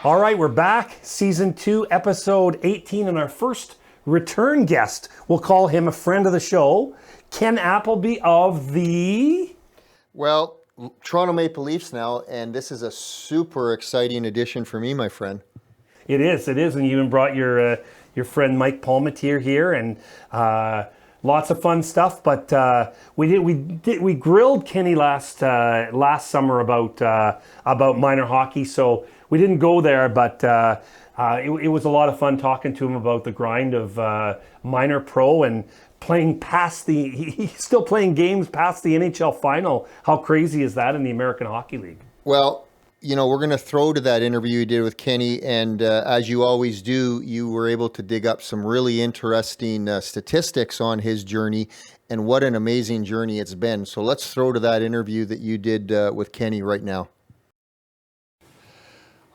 All right, we're back. Season 2, episode 18, and our first return guest. We'll call him a friend of the show, Ken Appleby of the... Well, Toronto Maple Leafs now, and this is a super exciting addition for me, my friend. It is, and you even brought your friend Mike Palmatier here, and lots of fun stuff. But we grilled Kenny last summer about minor hockey, so we didn't go there. But it was a lot of fun talking to him about the grind of minor pro and playing past he's still playing games past the NHL final. How crazy is that in the American Hockey League? Well, you know, we're going to throw to that interview you did with Kenny, and as you always do, you were able to dig up some really interesting statistics on his journey, and what an amazing journey it's been. So let's throw to that interview that you did with Kenny right now.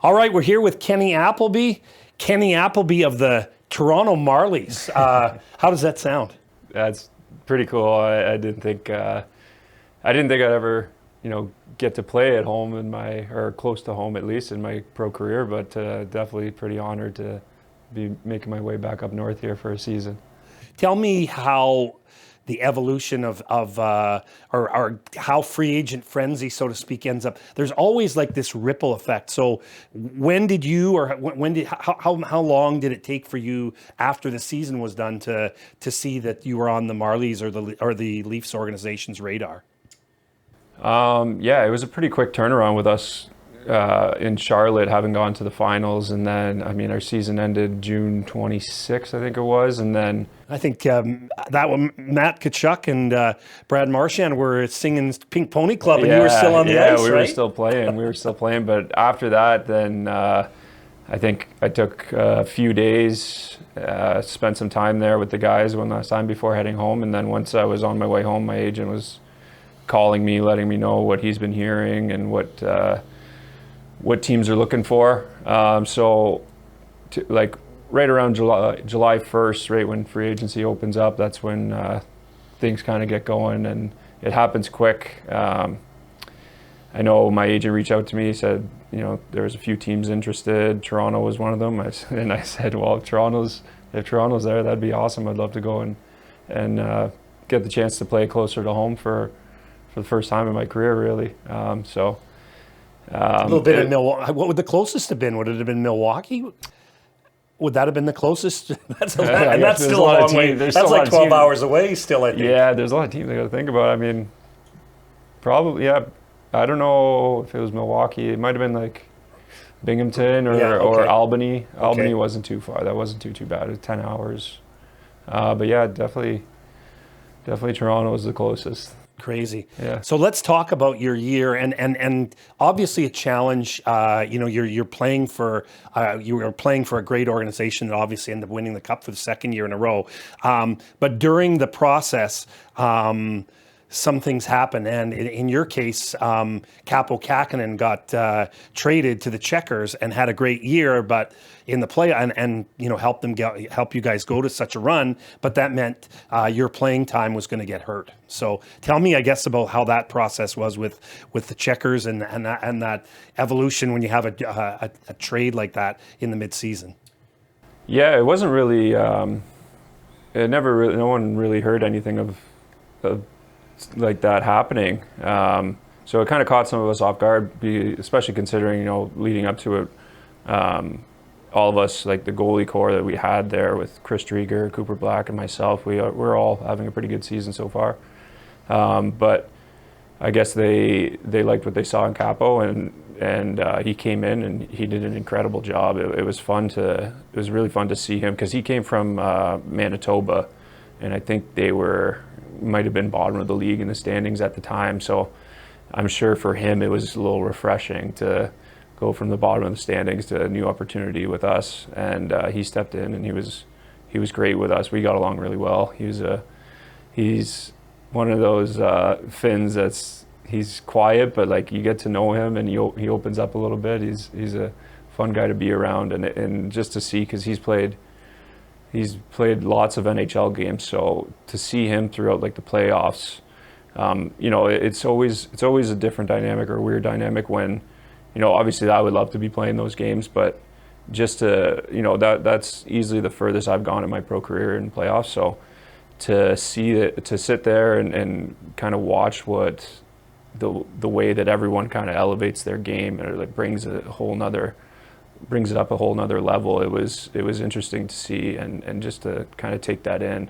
All right, we're here with Kenny Appleby. Kenny Appleby of the Toronto Marlies. How does that sound? That's pretty cool. I didn't think I'd ever, get to play at home or close to home at least in my pro career, but definitely pretty honored to be making my way back up north here for a season. Tell me how the evolution of or how free agent frenzy, so to speak, ends up. There's always like this ripple effect. So how long did it take for you after the season was done to see that you were on the Marlies or the Leafs organization's radar? Yeah, it was a pretty quick turnaround with us in Charlotte, having gone to the finals, and then our season ended June 26th, I think it was, and then I think that one, Matt Tkachuk and Brad Marchand were singing Pink Pony Club, and you were still on the ice, right? Yeah, we were still playing, but after that, then I think I took a few days, spent some time there with the guys one last time before heading home, and then once I was on my way home, my agent was calling me, letting me know what he's been hearing and what teams are looking for. Right around July 1st, right when free agency opens up, that's when things kind of get going, and it happens quick. I know my agent reached out to me, said, there was a few teams interested. Toronto was one of them. And I said, well, if Toronto's there, that'd be awesome. I'd love to go and get the chance to play closer to home for the first time in my career, really. A little bit of Milwaukee. What would the closest have been? Would it have been Milwaukee? Would that have been the closest? That's still a long way. That's like 12 hours away still, I think. Yeah, there's a lot of teams I got to think about. Probably, yeah. I don't know if it was Milwaukee. It might have been like Binghamton or Albany. Albany wasn't too far. That wasn't too bad. It was 10 hours. But yeah, definitely Toronto was the closest. Crazy. Yeah. So let's talk about your year and obviously a challenge. You're playing for you were playing for a great organization that obviously ended up winning the cup for the second year in a row. But during the process, some things happen, and in your case, Kaapo Kähkönen got traded to the Checkers and had a great year, but in the play and help you guys go to such a run. But that meant your playing time was going to get hurt. So tell me, I guess, about how that process was with the Checkers and that evolution when you have a trade like that in the midseason. Yeah, it wasn't really. No one really heard anything of like that happening. So it kind of caught some of us off guard, especially considering, leading up to it, all of us, like the goalie core that we had there with Chris Drieger, Cooper Black, and myself, we're all having a pretty good season so far. But I guess they liked what they saw in Kaapo, and he came in and he did an incredible job. It was really fun to see him, because he came from Manitoba, and I think they might have been bottom of the league in the standings at the time. So I'm sure for him it was a little refreshing to go from the bottom of the standings to a new opportunity with us. And he stepped in and he was great with us. We got along really well. He's one of those Finns he's quiet, but like you get to know him and he opens up a little bit. He's a fun guy to be around, and just to see, because he's played lots of NHL games, so to see him throughout like the playoffs, it's always a different dynamic or a weird dynamic when obviously I would love to be playing those games, but just to, that's easily the furthest I've gone in my pro career in playoffs. So to see it, to sit there and kind of watch what the way that everyone kind of elevates their game, or like brings it up a whole nother level. It was interesting to see, and just to kind of take that in.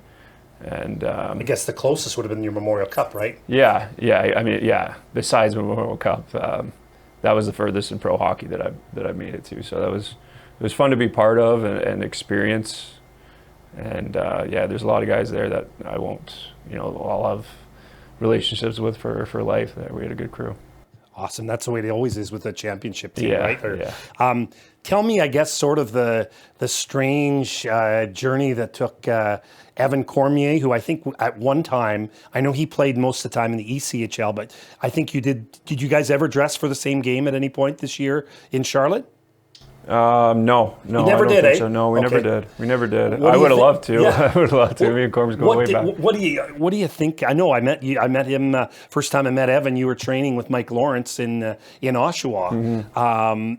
And I guess the closest would have been your Memorial Cup, right? Yeah. I mean, yeah. Besides Memorial Cup, that was the furthest in pro hockey that I made it to. So it was fun to be part of and experience. And there's a lot of guys there that I won't, I'll have relationships with for life. That we had a good crew. Awesome. That's the way it always is with a championship team, Yeah, right? yeah. Tell me, I guess, sort of the strange journey that took Evan Cormier, who I think at one time, I know he played most of the time in the ECHL, but I think you did. Did you guys ever dress for the same game at any point this year in Charlotte? No. You never I don't think did, eh? So. No, we Okay. never did. We never did. What I do you would have think- loved to. Yeah. I would have loved to. Me and Corm's go way back. What do you think? I know I met you. I met him first time I met Evan. You were training with Mike Lawrence in Oshawa. Mm-hmm.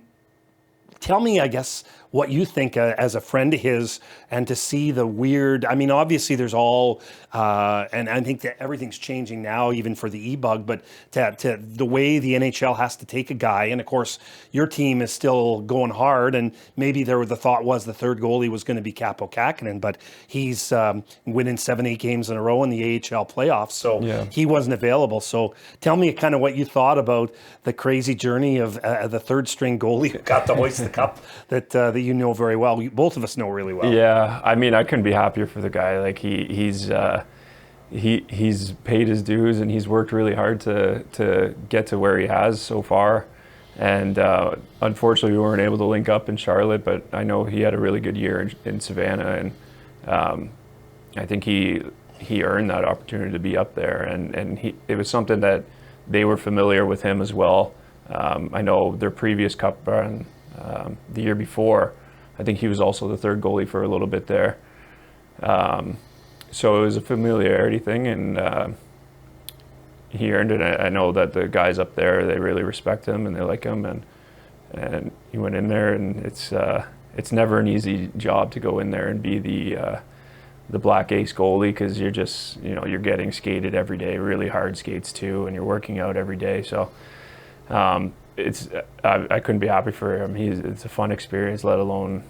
Tell me, I guess, what you think as a friend of his, and to see the weird. I mean, obviously, there's all, and I think that everything's changing now, even for the e-bug. But to the way the NHL has to take a guy, and of course, your team is still going hard, and maybe the thought was the third goalie was going to be Capo Kakinen, but he's winning 7-8 games in a row in the AHL playoffs, so he wasn't available. So tell me kind of what you thought about the crazy journey of the third string goalie who got to hoist the cup that you know very well. Both of us know really well. Yeah, I mean, I couldn't be happier for the guy. Like he's paid his dues, and he's worked really hard to get to where he has so far. And unfortunately, we weren't able to link up in Charlotte, but I know he had a really good year in Savannah, and I think he earned that opportunity to be up there. And it was something that they were familiar with him as well. I know their previous cup run the year before, I think he was also the third goalie for a little bit there. So it was a familiarity thing, and he earned it. I know that the guys up there, they really respect him and they like him, and he went in there, and it's never an easy job to go in there and be the black ace goalie, because you're just, you're getting skated every day, really hard skates too, and you're working out every day. So I couldn't be happy for him. It's a fun experience, let alone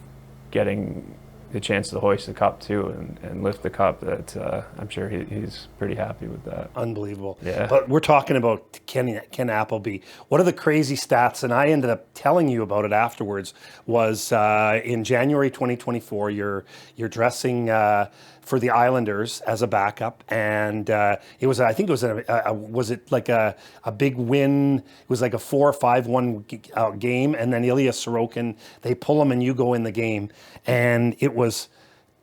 getting the chance to hoist the cup too, and lift the cup. That I'm sure he's pretty happy with that. Unbelievable. Yeah. But we're talking about Ken Appleby. One of the crazy stats, and I ended up telling you about it afterwards, was in January 2024, you're dressing for the Islanders as a backup, and it was, I think it was was it like a big win? It was like a 4 or 5-1 game, and then Ilya Sorokin, they pull him and you go in the game, and it was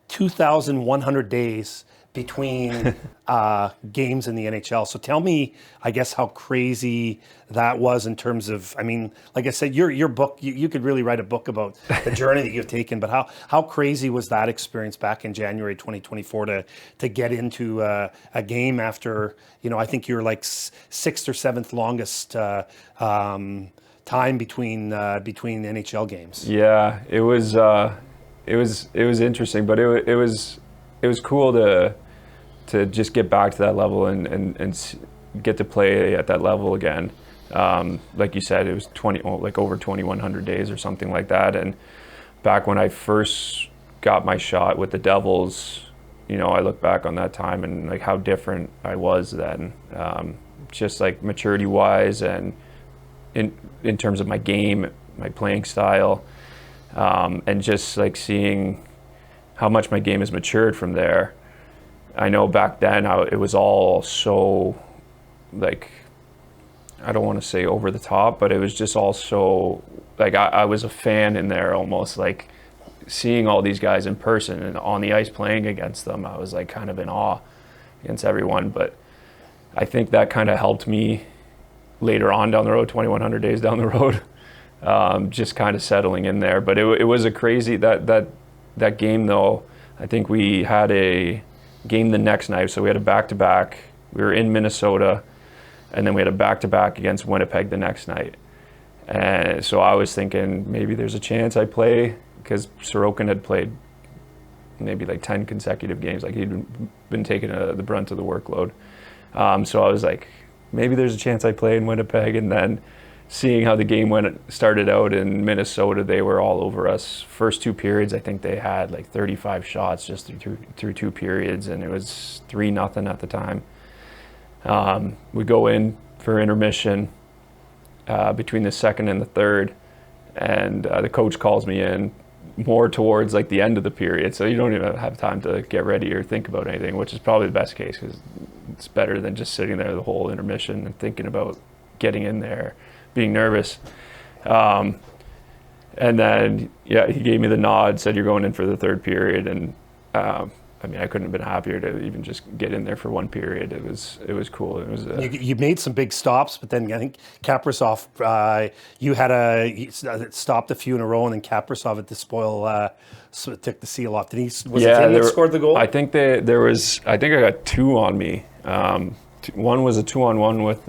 2,100 days between games in the NHL. So tell me, I guess, how crazy that was in terms of, I mean, like I said, your book, you could really write a book about the journey that you've taken, but how crazy was that experience back in January 2024 to get into a game after, I think you're like 6th or 7th longest time between NHL games. Yeah, it was interesting, but it was cool to just get back to that level and get to play at that level again. Like you said, it was over 2,100 days or something like that. And back when I first got my shot with the Devils, I look back on that time and like how different I was then, just like maturity wise, and in terms of my game, my playing style, and just like seeing how much my game has matured from there. I know back then it was all so, like, I don't want to say over the top, but it was just all so, like, I was a fan in there almost, like seeing all these guys in person and on the ice playing against them. I was like kind of in awe against everyone. But I think that kind of helped me later on down the road, 2,100 days down the road, just kind of settling in there. But it was a crazy, that game though. I think we had a game the next night, so we had a back-to-back. We were in Minnesota, and then we had a back-to-back against Winnipeg the next night. And so I was thinking maybe there's a chance I play, because Sorokin had played maybe like 10 consecutive games. Like he'd been taking the brunt of the workload. So I was like, maybe there's a chance I play in Winnipeg. And then seeing how the game started out in Minnesota, they were all over us. First 2 periods, I think they had like 35 shots just through 2 periods, and it was 3-0 at the time. We go in for intermission between the second and the third, and the coach calls me in more towards like the end of the period, so you don't even have time to get ready or think about anything, which is probably the best case, because it's better than just sitting there the whole intermission and thinking about getting in there, being nervous. And then he gave me the nod, said you're going in for the third period, and I mean, I couldn't have been happier to even just get in there for 1 period. It was cool. It was you made some big stops, but then I think Kaprizov, you stopped a few in a row, and then Kaprizov had to took the seal off. Was it him that scored the goal? I think I got 2 on me. One was a 2-on-1 with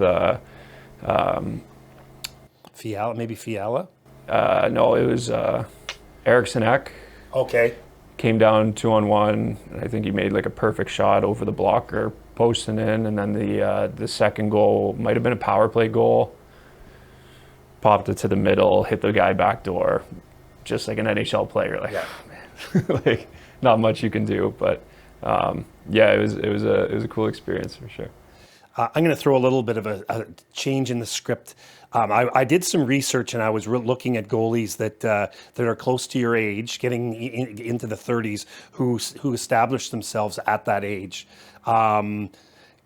Fiala, maybe Fiala? No, it was Eriksson Ek. Okay. Came down 2-on-1, and I think he made like a perfect shot over the blocker, posting in, and then the second goal might have been a power play goal. Popped it to the middle, hit the guy back door, just like an NHL player. Like, man, like not much you can do, but it was a cool experience for sure. I'm going to throw a little bit of a change in the script. I did some research, and I was looking at goalies that are close to your age, getting into the 30s, who established themselves at that age.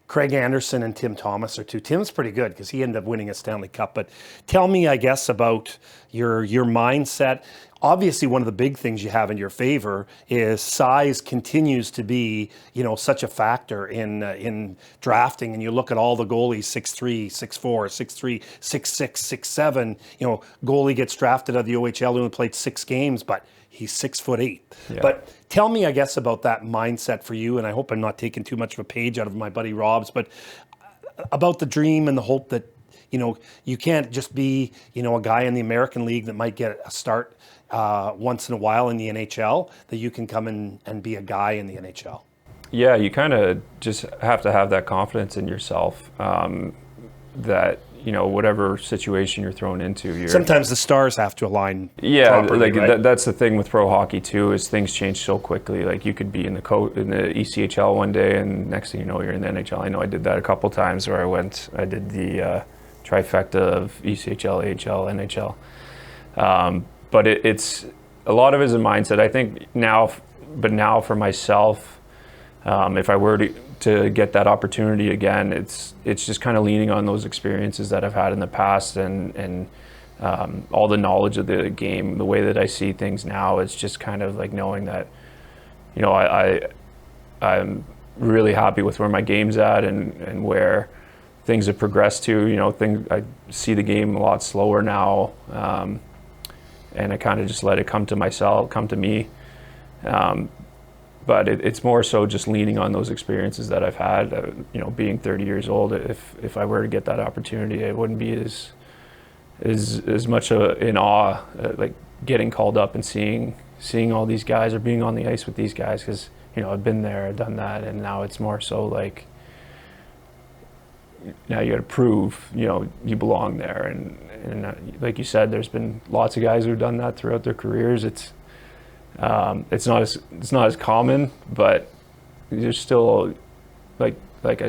Craig Anderson and Tim Thomas are 2. Tim's pretty good because he ended up winning a Stanley Cup. But tell me, I guess, about your mindset. Obviously, one of the big things you have in your favor is size continues to be, such a factor in drafting. And you look at all the goalies, 6'3", 6'4", 6'3", 6'6", 6'7". Goalie gets drafted out of the OHL, only played 6 games, but he's 6'8". Yeah. But tell me, I guess, about that mindset for you. And I hope I'm not taking too much of a page out of my buddy Rob's, but about the dream and the hope that, you can't just be, a guy in the American League that might get a start once in a while in the NHL, that you can come in and be a guy in the NHL. Yeah, you kind of just have to have that confidence in yourself, that, whatever situation you're thrown into. Sometimes the stars have to align. Yeah, properly, right? That's the thing with pro hockey too, is things change so quickly. Like you could be in the ECHL one day, and next thing you know, you're in the NHL. I know I did that a couple times where I did the trifecta of ECHL, AHL, NHL. But it's a lot of it is a mindset. I think now for myself, if I were to get that opportunity again, it's just kind of leaning on those experiences that I've had in the past, and all the knowledge of the game, the way that I see things now. It's just kind of like knowing that, I'm really happy with where my game's at and where things have progressed to. I see the game a lot slower now, and I kind of just let it come to me. But it's more so just leaning on those experiences that I've had. Being 30 years old, if I were to get that opportunity, I wouldn't be as much in awe, like getting called up and seeing all these guys or being on the ice with these guys, because I've been there, I've done that, and now it's more so like, now you got to prove you belong there, and like you said, there's been lots of guys who've done that throughout their careers. It's not as common, but there's still like I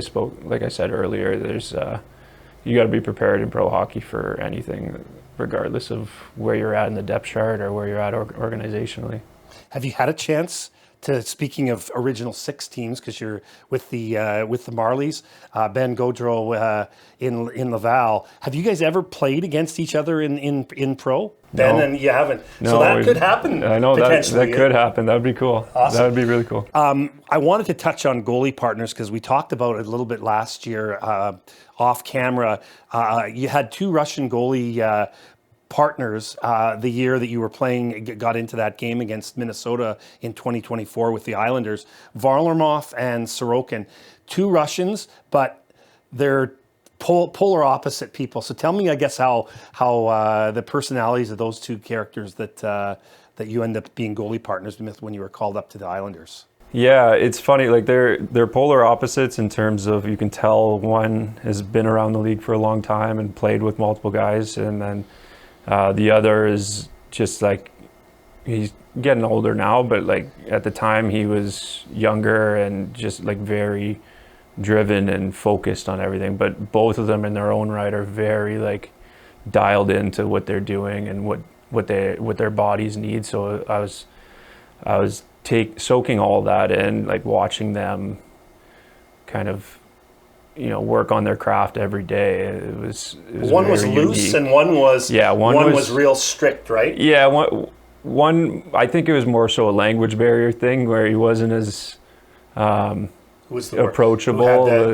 said earlier, there's you got to be prepared in pro hockey for anything, regardless of where you're at in the depth chart or where you're at organizationally. Have you had a chance to, speaking of original 6 teams, because you're with the Marlies, Ben Gaudreau in Laval, have you guys ever played against each other in pro? Ben, and you haven't. No, so that could happen. I know that could happen. That would be cool. Awesome. That would be really cool. I wanted to touch on goalie partners because we talked about it a little bit last year off camera. You had 2 Russian goalie partners the year that you were got into that game against Minnesota in 2024 with the Islanders, Varlamov and Sorokin. 2 Russians, but they're polar opposite people. So tell me, I guess, how the personalities of those two characters that you end up being goalie partners with when you were called up to the Islanders. Yeah, it's funny. Like they're polar opposites in terms of you can tell one has been around the league for a long time and played with multiple guys, and then the other is just like he's getting older now, but like at the time he was younger and just like very driven and focused on everything. But both of them in their own right are very like dialed into what they're doing and what their bodies need. So I was soaking all that in, like watching them kind of, you know, work on their craft every day. It was one was loose unique. And one was one was real strict, right? Yeah, one I think it was more so a language barrier thing where he wasn't as approachable.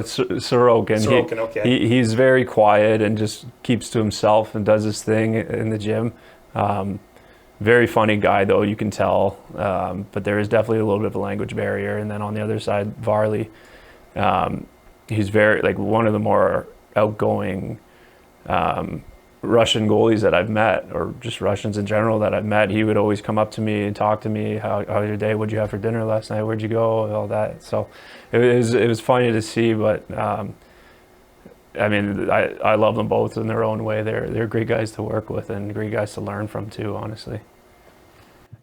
Sorokin. Okay. He's very quiet and just keeps to himself and does his thing in the gym. Very funny guy, though, you can tell. But there is definitely a little bit of a language barrier. And then on the other side, Varley, he's very, like, one of the more outgoing Russian goalies that I've met, or just Russians in general that I've met. He would always come up to me and talk to me. How was your day? What'd you have for dinner last night? Where'd you go? And all that. So it was funny to see, but I mean, I love them both in their own way. They're great guys to work with and great guys to learn from too, honestly.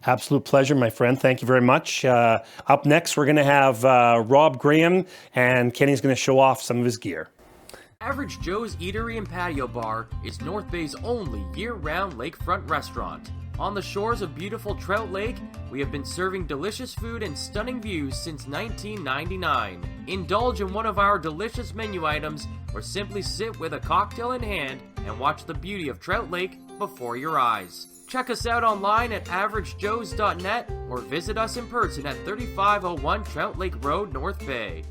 Absolute pleasure, my friend. Thank you very much. Up next, we're going to have Rob Graham, and Kenny's going to show off some of his gear. Average Joe's Eatery and Patio Bar is North Bay's only year-round lakefront restaurant. On the shores of beautiful Trout Lake, we have been serving delicious food and stunning views since 1999. Indulge in one of our delicious menu items or simply sit with a cocktail in hand and watch the beauty of Trout Lake before your eyes. Check us out online at averagejoes.net or visit us in person at 3501 Trout Lake Road, North Bay.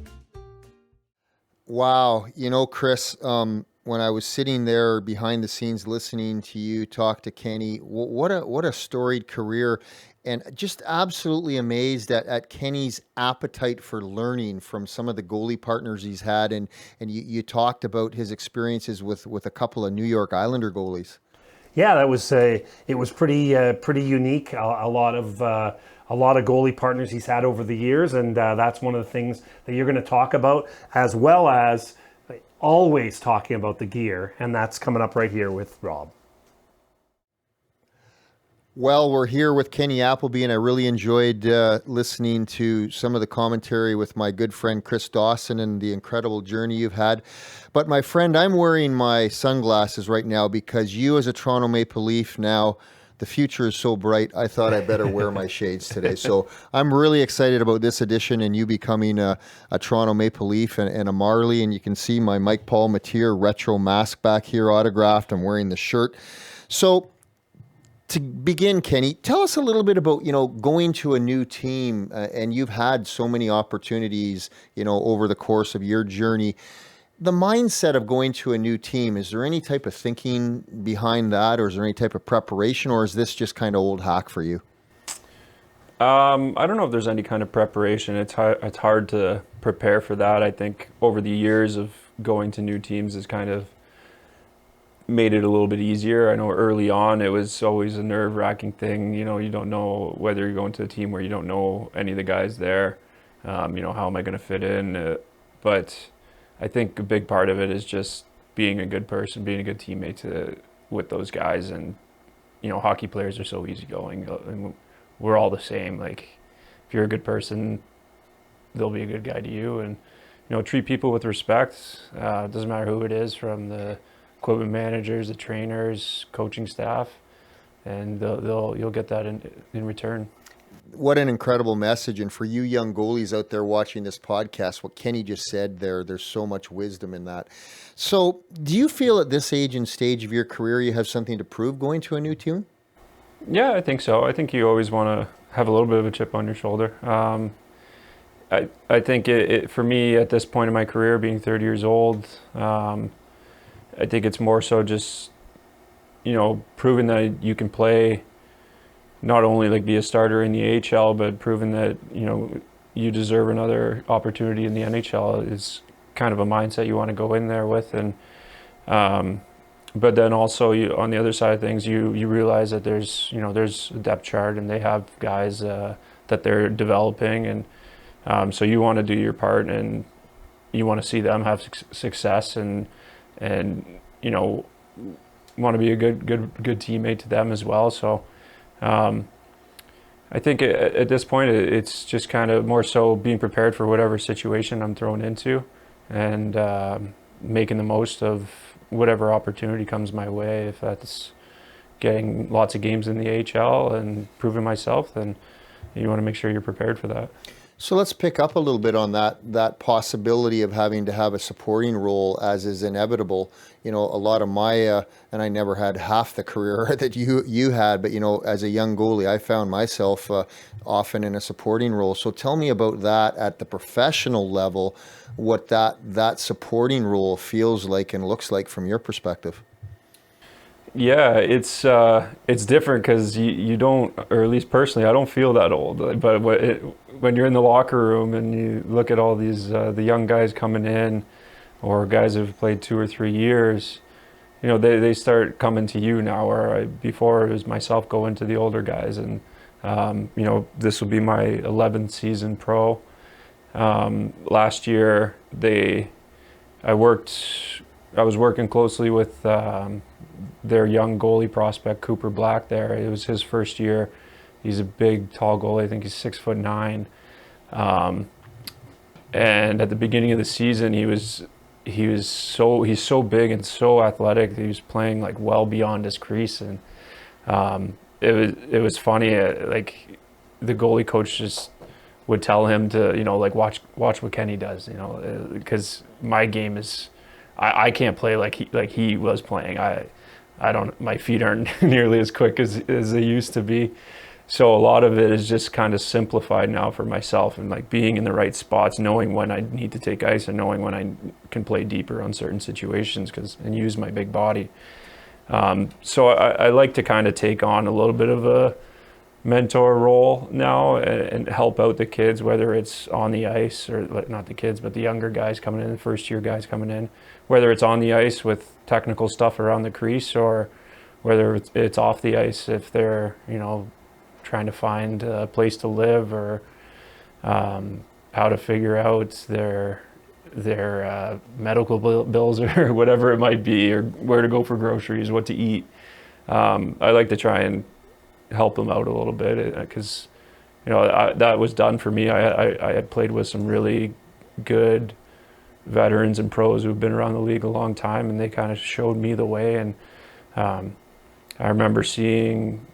Wow. You know, Chris, when I was sitting there behind the scenes listening to you talk to Kenny, what a storied career, and just absolutely amazed at Kenny's appetite for learning from some of the goalie partners he's had. And you talked about his experiences with a couple of New York Islander goalies. Yeah, that was it was pretty unique. A lot of goalie partners he's had over the years, and that's one of the things that you're going to talk about, as well as always talking about the gear, and that's coming up right here with Rob. Well, we're here with Kenny Appleby, and I really enjoyed listening to some of the commentary with my good friend Chris Dawson and the incredible journey you've had. But my friend, I'm wearing my sunglasses right now because you, as a Toronto Maple Leaf now, the future is so bright, I thought I better wear my shades today. So I'm really excited about this edition and you becoming a Toronto Maple Leaf and a Marley. And you can see my Mike Paul Mateer retro mask back here autographed. I'm wearing the shirt. So to begin, Kenny, tell us a little bit about, going to a new team, and you've had so many opportunities, over the course of your journey. The mindset of going to a new team, is there any type of thinking behind that, or is there any type of preparation, or is this just kind of old hack for you? I don't know if there's any kind of preparation. It's hard to prepare for that. I think over the years of going to new teams has kind of made it a little bit easier. I know early on it was always a nerve-wracking thing. You don't know whether you're going to a team where you don't know any of the guys there. How am I going to fit in? But I think a big part of it is just being a good person, being a good teammate with those guys. And, hockey players are so easygoing, and we're all the same. Like, if you're a good person, they'll be a good guy to you. And, treat people with respect. It doesn't matter who it is, from the equipment managers, the trainers, coaching staff, and you'll get that in return. What an incredible message. And for you young goalies out there watching this podcast, what Kenny just said there's so much wisdom in that. So do you feel at this age and stage of your career you have something to prove going to a new team? Yeah, I think so. I think you always want to have a little bit of a chip on your shoulder. I think it for me at this point in my career, being 30 years old, I think it's more so just, proving that you can play, not only like be a starter in the AHL, but proving that, you deserve another opportunity in the NHL is kind of a mindset you want to go in there with. And, But then also on the other side of things, you realize that there's a depth chart, and they have guys that they're developing, and so you want to do your part, and you want to see them have success, and want to be a good teammate to them as well. So I think at this point it's just kind of more so being prepared for whatever situation I'm thrown into, and making the most of whatever opportunity comes my way. If that's getting lots of games in the AHL and proving myself, then you want to make sure you're prepared for that. So let's pick up a little bit on that possibility of having to have a supporting role, as is inevitable. A lot of my and I never had half the career that you had, but as a young goalie, I found myself often in a supporting role. So tell me about that at the professional level, what that supporting role feels like and looks like from your perspective. Yeah, it's different because you don't, or at least personally, I don't feel that old. But when you're in the locker room and you look at all these the young guys coming in, or guys who've played 2 or 3 years, they start coming to you now. Where before it was myself going to the older guys, and this will be my 11th season pro. Last year I was working closely with their young goalie prospect, Cooper Black there. It was his first year. He's a big, tall goalie. I think he's 6'9". And at the beginning of the season, he's so big and so athletic that he was playing like well beyond his crease. And it was funny. Like the goalie coach just would tell him to, watch what Kenny does, because my game is, I can't play like he was playing. I don't, my feet aren't nearly as quick as they used to be. So a lot of it is just kind of simplified now for myself, and like being in the right spots, knowing when I need to take ice and knowing when I can play deeper on certain situations and use my big body. So I like to kind of take on a little bit of a mentor role now and help out the kids, whether it's on the ice, or not the kids, but the younger guys coming in, the first year guys coming in, whether it's on the ice with technical stuff around the crease, or whether it's off the ice if they're, trying to find a place to live, or how to figure out their medical bills or whatever it might be, or where to go for groceries, what to eat. I like to try and help them out a little bit, because that was done for me. I had played with some really good veterans and pros who've been around the league a long time, and they kind of showed me the way. And I remember seeing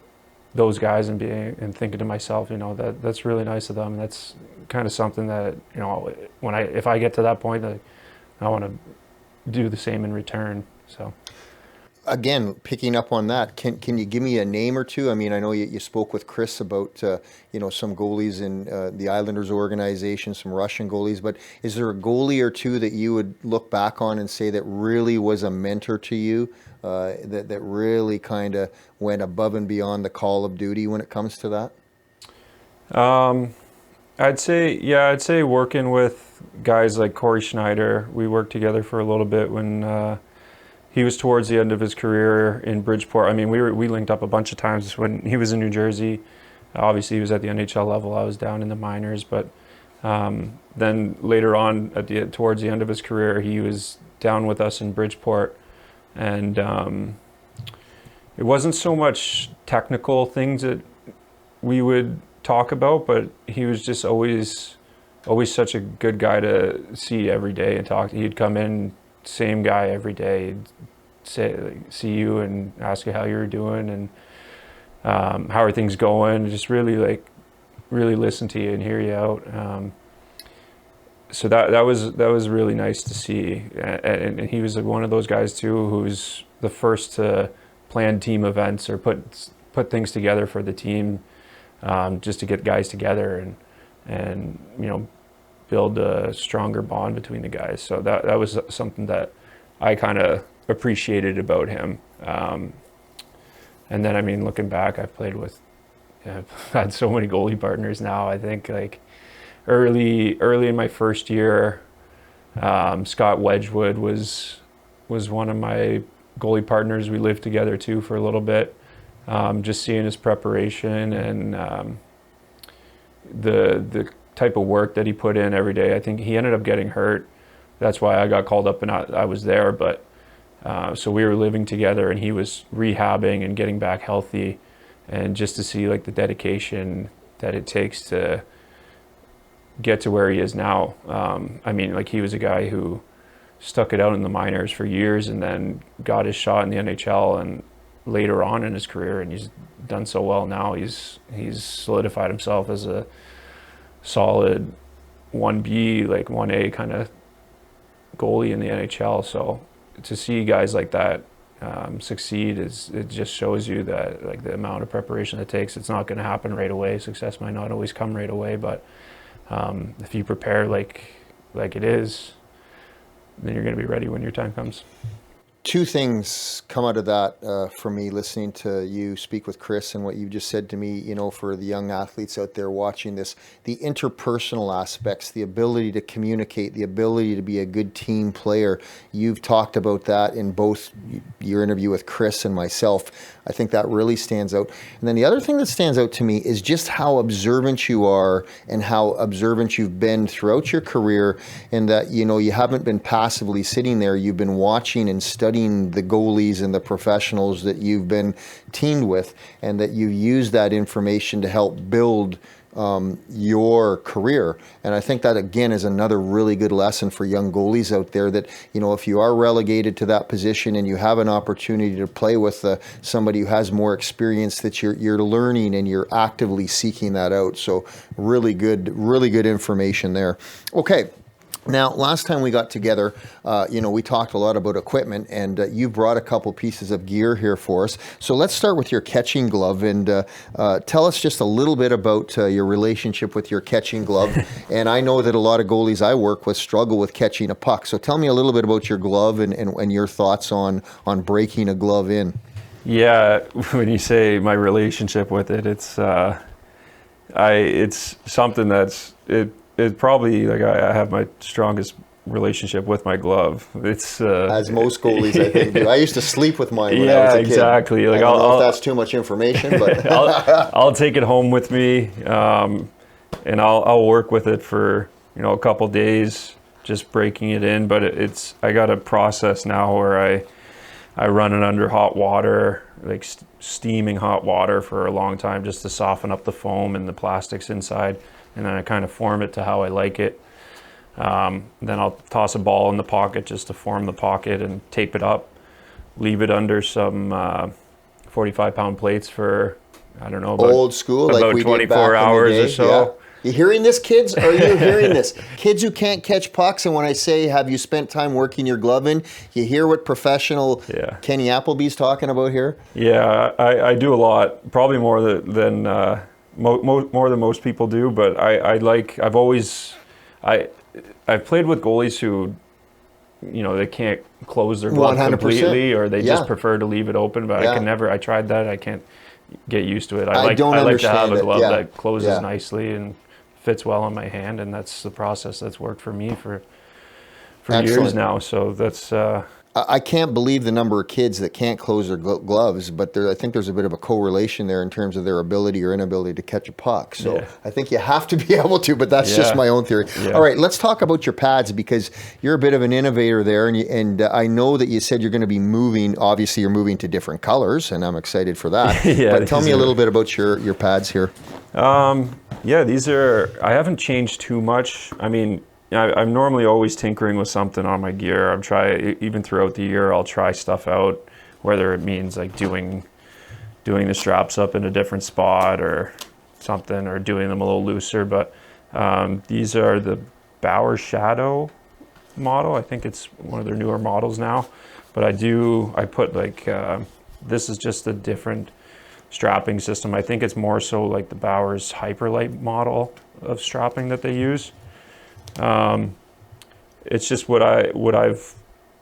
those guys and thinking to myself, that's really nice of them. That's kind of something that, if I get to that point, I want to do the same in return. So. Again, picking up on that, can you give me a name or two? I mean, I know you spoke with Chris about some goalies in the Islanders organization, some Russian goalies, but is there a goalie or two that you would look back on and say that really was a mentor to you, that really kind of went above and beyond the call of duty when it comes to that? I'd say working with guys like Corey Schneider. We worked together for a little bit when he was towards the end of his career in Bridgeport. I mean, we linked up a bunch of times when he was in New Jersey. Obviously, he was at the NHL level. I was down in the minors, but then later on, towards the end of his career, he was down with us in Bridgeport, and it wasn't so much technical things that we would talk about, but he was just always such a good guy to see every day and talk. He'd come in, same guy every day, see you and ask you how you were doing and how are things going. Just really listen to you and hear you out. So that was really nice to see. And he was one of those guys too, who's the first to plan team events or put things together for the team, just to get guys together and build a stronger bond between the guys. So that was something that I kind of appreciated about him. And then, I mean, looking back, I've had so many goalie partners now. I think like early in my first year, Scott Wedgwood was was one of my goalie partners. We lived together too for a little bit. Just seeing his preparation and the type of work that he put in every day. I think he ended up getting hurt. That's why I got called up and I was there. But so we were living together, and he was rehabbing and getting back healthy. And just to see like the dedication that it takes to get to where he is now. I mean, like, he was a guy who stuck it out in the minors for years and then got his shot in the NHL and later on in his career, and he's done so well now. He's solidified himself as a solid 1B, like 1A kind of goalie in the NHL. So to see guys like that succeed, it just shows you that, like, the amount of preparation it takes. It's not going to happen right away. Success might not always come right away, but if you prepare like it is, then you're going to be ready when your time comes. Two things come out of that for me, listening to you speak with Chris and what you just said to me. You know, for the young athletes out there watching this, the interpersonal aspects, the ability to communicate, the ability to be a good team player. You've talked about that in both your interview with Chris and myself. I think that really stands out. And then the other thing that stands out to me is just how observant you are and how observant you've been throughout your career, and that, you know, you haven't been passively sitting there. You've been watching and studying the goalies and the professionals that you've been teamed with, and that you use that information to help build your career. And I think that, again, is another really good lesson for young goalies out there, that, you know, if you are relegated to that position and you have an opportunity to play with somebody who has more experience, that you're learning and you're actively seeking that out. So really good information there. Okay. Now, last time we got together, you know, we talked a lot about equipment, and you brought a couple pieces of gear here for us. So let's start with your catching glove, and tell us just a little bit about your relationship with your catching glove. And I know that a lot of goalies I work with struggle with catching a puck. So tell me a little bit about your glove and your thoughts on breaking a glove in. Yeah, when you say my relationship with it, it's something that's It probably, like, I have my strongest relationship with my glove. It's as most goalies, I think, do. I used to sleep with mine when I yeah, was a kid. exactly. Like, I don't know if that's too much information, but I'll take it home with me, and I'll work with it for, you know, a couple days, just breaking it in. But I got a process now where I run it under hot water, like steaming hot water for a long time, just to soften up the foam and the plastics inside. And then I kind of form it to how I like it. Then I'll toss a ball in the pocket just to form the pocket and tape it up. Leave it under some 45-pound plates for, I don't know, about, old school, about like we 24 did back hours in the day. or so. Yeah. You hearing this, kids? Are you hearing this? Kids who can't catch pucks, and when I say, have you spent time working your glove in, you hear what professional Kenny Appleby's talking about here? Yeah, I do a lot, probably more than more than most people do, but I've played with goalies who, you know, they can't close their glove 100%. Completely, or they just prefer to leave it open. But I tried that. I can't get used to it. I like to have a glove that closes nicely and fits well on my hand, and that's the process that's worked for me for years now. So that's I can't believe the number of kids that can't close their gloves, but I think there's a bit of a correlation there in terms of their ability or inability to catch a puck. So I think you have to be able to, but that's just my own theory. All right, let's talk about your pads, because you're a bit of an innovator there, and I know that you said you're going to be moving. Obviously, you're moving to different colors, and I'm excited for that. But tell me a little bit about your pads here. These are, I haven't changed too much. I mean, I'm normally always tinkering with something on my gear. Even throughout the year, I'll try stuff out, whether it means like doing the straps up in a different spot or something, or doing them a little looser. But these are the Bauer Shadow model. I think it's one of their newer models now. But I put like, this is just a different strapping system. I think it's more so like the Bauer's Hyperlight model of strapping that they use. It's just what I've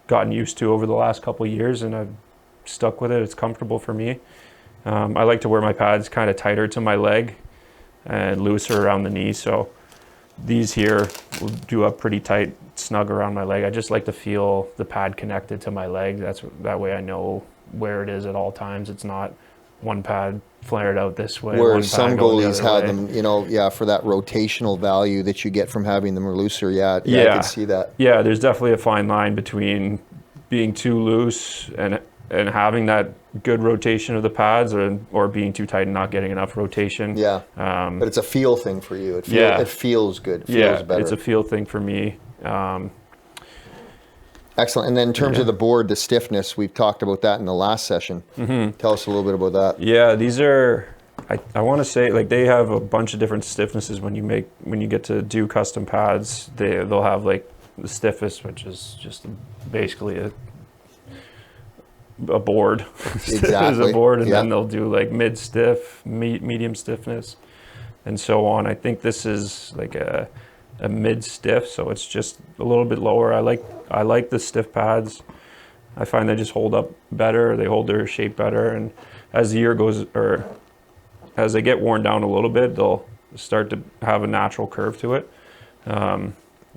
gotten used to over the last couple of years, and I've stuck with it. It's comfortable for me. I like to wear my pads kind of tighter to my leg and looser around the knee. So these here will do up pretty tight, snug around my leg. I just like to feel the pad connected to my leg. That way I know where it is at all times. It's not one pad flared out this way. Where one some pad going the goalies other have way. them, for that rotational value that you get from having them looser. I can see that. Yeah, there's definitely a fine line between being too loose and having that good rotation of the pads, or being too tight and not getting enough rotation. Yeah, but it's a feel thing for you. It feels good. It feels better. It's a feel thing for me. Excellent. And then in terms of the board, the stiffness, we've talked about that in the last session. Mm-hmm. Tell us a little bit about that. Yeah, these are, I want to say, like, they have a bunch of different stiffnesses when you get to do custom pads. They'll have like the stiffest, which is just basically a board. Exactly. a board, and then they'll do like mid-stiff, medium stiffness, and so on. I think this is like a mid-stiff, so it's just a little bit lower. I like the stiff pads. I find they just hold up better. They hold their shape better, and as the year goes, or as they get worn down a little bit, they'll start to have a natural curve to it,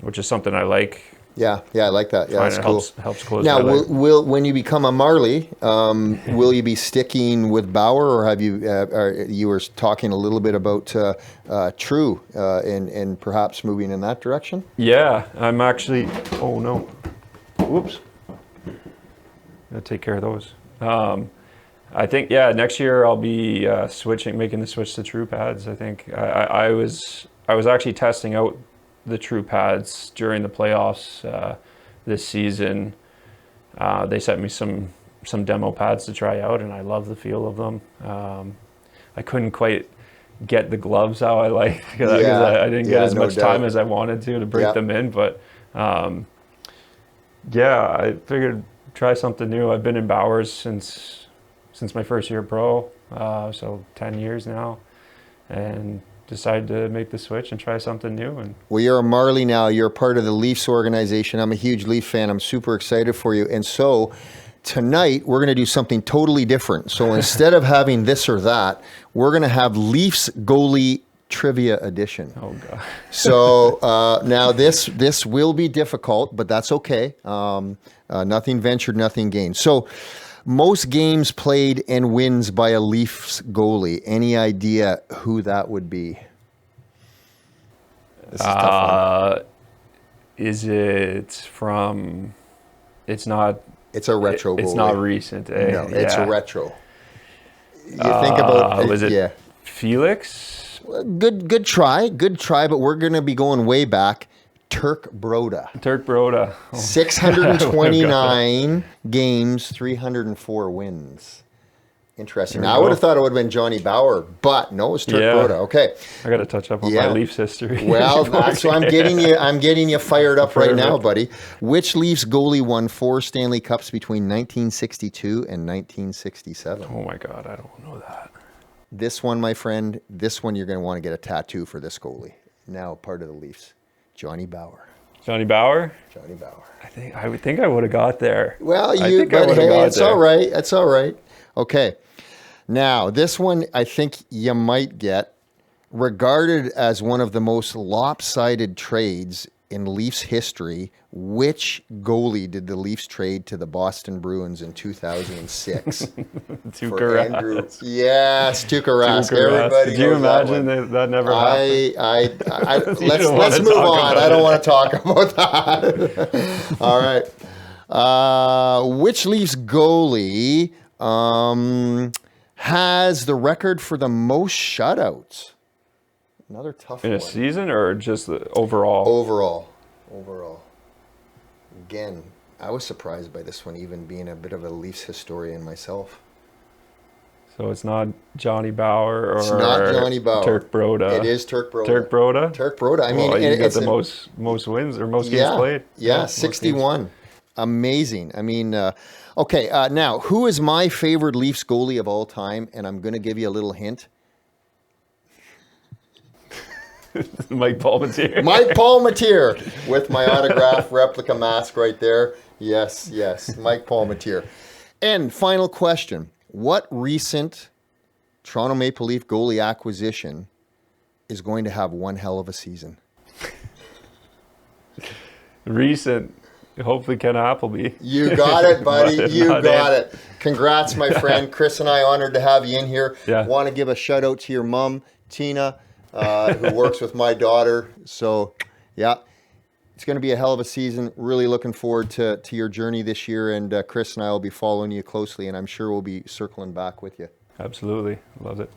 which is something I like. Yeah, I like that. Yeah, that's cool. Helps close. Now, will when you become a Marley, will you be sticking with Bauer, or have you? You were talking a little bit about True, and perhaps moving in that direction. Yeah, I'm actually. Oh no! Whoops. Gotta take care of those. I think next year I'll be making the switch to True pads. I think I was actually testing out the True pads during the playoffs this season. They sent me some demo pads to try out, and I love the feel of them. I couldn't quite get the gloves how I like, because I didn't get as much time as I wanted to break them in. But I figured try something new. I've been in Bowers since my first year pro, so 10 years now, and decided to make the switch and try something new. And well, you're a Marley now. You're a part of the Leafs organization. I'm a huge Leaf fan. I'm super excited for you. And so tonight we're going to do something totally different. So instead of having this or that, we're going to have Leafs goalie trivia edition. Oh God! So now this will be difficult, but that's okay. Nothing ventured, nothing gained. So most games played and wins by a Leafs goalie. Any idea who that would be? This is a tough one. Is it from? It's not. It's a retro goalie. It's not recent. No, it's a retro. You think about was it? Yeah. Felix. Good try, but we're going to be going way back. Turk Broda. Oh. 629 games, 304 wins. Interesting. Now, I would have thought it would have been Johnny Bauer, but no, it's Turk Broda. Okay. I got to touch up on my Leafs history. Well, that's why I'm getting you fired up right now, buddy. Which Leafs goalie won 4 Stanley Cups between 1962 and 1967? Oh my God, I don't know that. This one, my friend, you're going to want to get a tattoo for this goalie. Now part of the Leafs. Johnny Bauer. Johnny Bauer? Johnny Bauer. I would think I would have got there. Well, it's all right. It's all right. Okay. Now, this one I think you might get. Regarded as one of the most lopsided trades in Leafs history, which goalie did the Leafs trade to the Boston Bruins in 2006? Tuukka Rask. Yes, Tuukka Rask. Everybody Did you imagine that never happened? Let's move on. I don't want to talk about that. All right. Which Leafs goalie has the record for the most shutouts? Another tough one. In a season, or just overall? Overall. Again, I was surprised by this one, even being a bit of a Leafs historian myself. So it's not Johnny Bauer, or it's not Johnny Bauer. Turk Broda. It is Turk Broda. Turk Broda. I mean, you got the most wins or most games played. Yeah, 61. Amazing. I mean, okay. Now, who is my favorite Leafs goalie of all time? And I'm going to give you a little hint. Mike Palmateer. Mike Palmateer with my autograph replica mask right there. Yes, Mike Palmateer. And final question. What recent Toronto Maple Leaf goalie acquisition is going to have one hell of a season? Recent, hopefully Ken Appleby. You got it, buddy. But You not got in. it. Congrats, my friend. Chris and I honored to have you in here. Yeah. Want to give a shout out to your mom, Tina, who works with my daughter. So, yeah, it's going to be a hell of a season. Really looking forward to your journey this year. And Chris and I will be following you closely, and I'm sure we'll be circling back with you. Absolutely. Love it.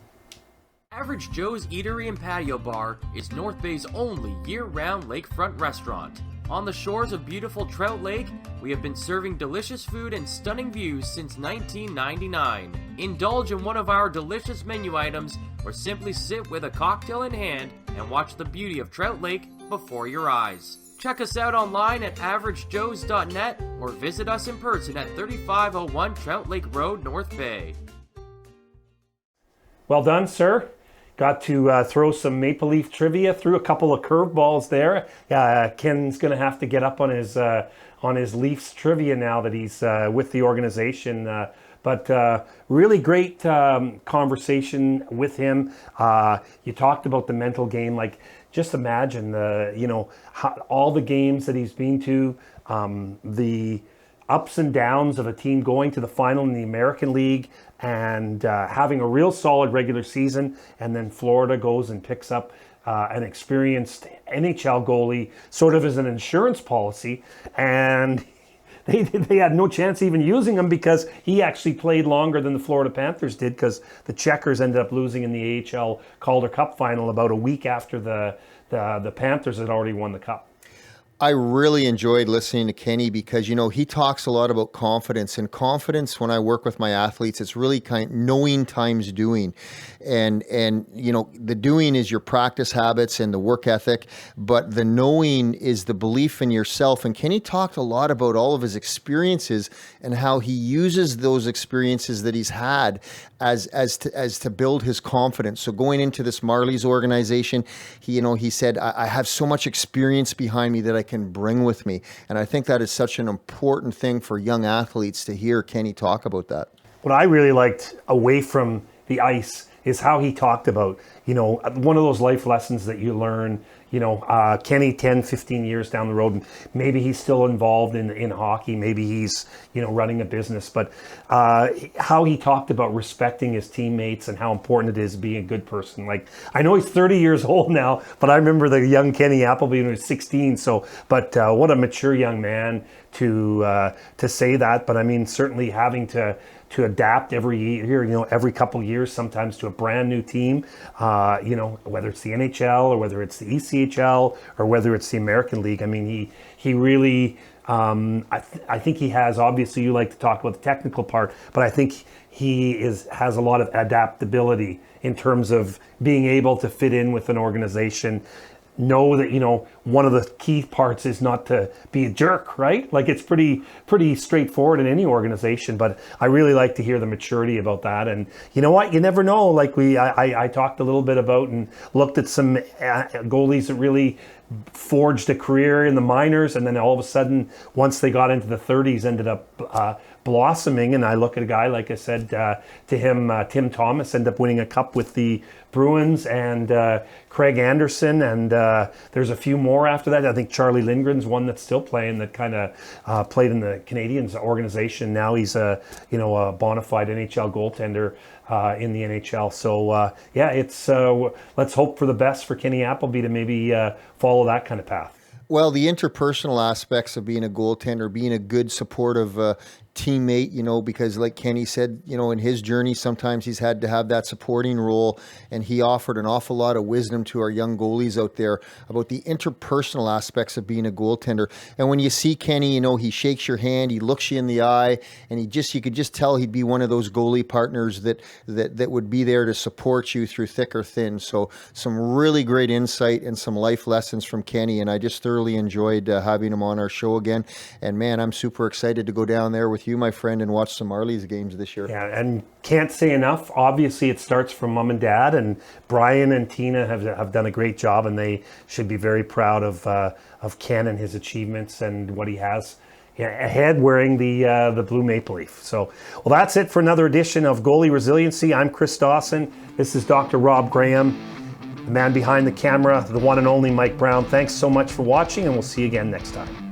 Average Joe's Eatery and Patio Bar is North Bay's only year-round lakefront restaurant. On the shores of beautiful Trout Lake, we have been serving delicious food and stunning views since 1999. Indulge in one of our delicious menu items or simply sit with a cocktail in hand and watch the beauty of Trout Lake before your eyes. Check us out online at averagejoes.net or visit us in person at 3501 Trout Lake Road, North Bay. Well done, sir. Got to throw some Maple Leaf trivia, threw a couple of curveballs there. Ken's going to have to get up on his Leafs trivia now that he's with the organization. But really great conversation with him. You talked about the mental game. Like, just imagine all the games that he's been to, the ups and downs of a team going to the final in the American League and having a real solid regular season, and then Florida goes and picks up an experienced NHL goalie sort of as an insurance policy, and they had no chance even using him because he actually played longer than the Florida Panthers did, because the Checkers ended up losing in the AHL Calder Cup final about a week after the Panthers had already won the Cup. I really enjoyed listening to Kenny because, he talks a lot about confidence, and confidence when I work with my athletes, it's really knowing times doing. And the doing is your practice habits and the work ethic, but the knowing is the belief in yourself. And Kenny talked a lot about all of his experiences and how he uses those experiences that he's had as to build his confidence. So going into this Marlies organization, he said, I have so much experience behind me that I can bring with me. And I think that is such an important thing for young athletes to hear Kenny talk about that. What I really liked away from the ice is how he talked about, one of those life lessons that you learn, Kenny 10, 15 years down the road, and maybe he's still involved in hockey, maybe he's, running a business, but how he talked about respecting his teammates and how important it is being a good person. Like, I know he's 30 years old now, but I remember the young Kenny Appleby when he was 16. So, but what a mature young man to say that. But I mean, certainly having to adapt every year, every couple of years, sometimes to a brand new team, whether it's the NHL or whether it's the ECHL or whether it's the American League. I mean, he really, I think he has, obviously you like to talk about the technical part, but I think he has a lot of adaptability in terms of being able to fit in with an organization. Know that, one of the key parts is not to be a jerk, right? Like, it's pretty straightforward in any organization, but I really like to hear the maturity about that. And you know what? You never know. Like I talked a little bit about and looked at some goalies that really forged a career in the minors, and then all of a sudden, once they got into the 30s, ended up blossoming. And I look at a guy, like I said to him, Tim Thomas, ended up winning a cup with the Bruins, and Craig Anderson, and there's a few more after that. I think Charlie Lindgren's one that's still playing, that kind of played in the Canadiens organization. Now he's a bona fide NHL goaltender in the NHL. So it's let's hope for the best for Kenny Appleby to maybe follow that kind of path. Well, the interpersonal aspects of being a goaltender, being a good supportive teammate, because like Kenny said, in his journey, sometimes he's had to have that supporting role, and he offered an awful lot of wisdom to our young goalies out there about the interpersonal aspects of being a goaltender. And when you see Kenny, he shakes your hand, he looks you in the eye, and you could just tell he'd be one of those goalie partners that would be there to support you through thick or thin. So some really great insight and some life lessons from Kenny, and I just thoroughly enjoyed having him on our show again. And man, I'm super excited to go down there with you, my friend, and watch some Marlies games this year. Yeah, and can't say enough. Obviously, it starts from mom and dad, and Brian and Tina have done a great job, and they should be very proud of Ken and his achievements and what he has ahead wearing the blue maple leaf. So, well, that's it for another edition of Goalie Resiliency. I'm Chris Dawson. This is Dr. Rob Graham. The man behind the camera, the one and only Mike Brown. Thanks so much for watching, and we'll see you again next time.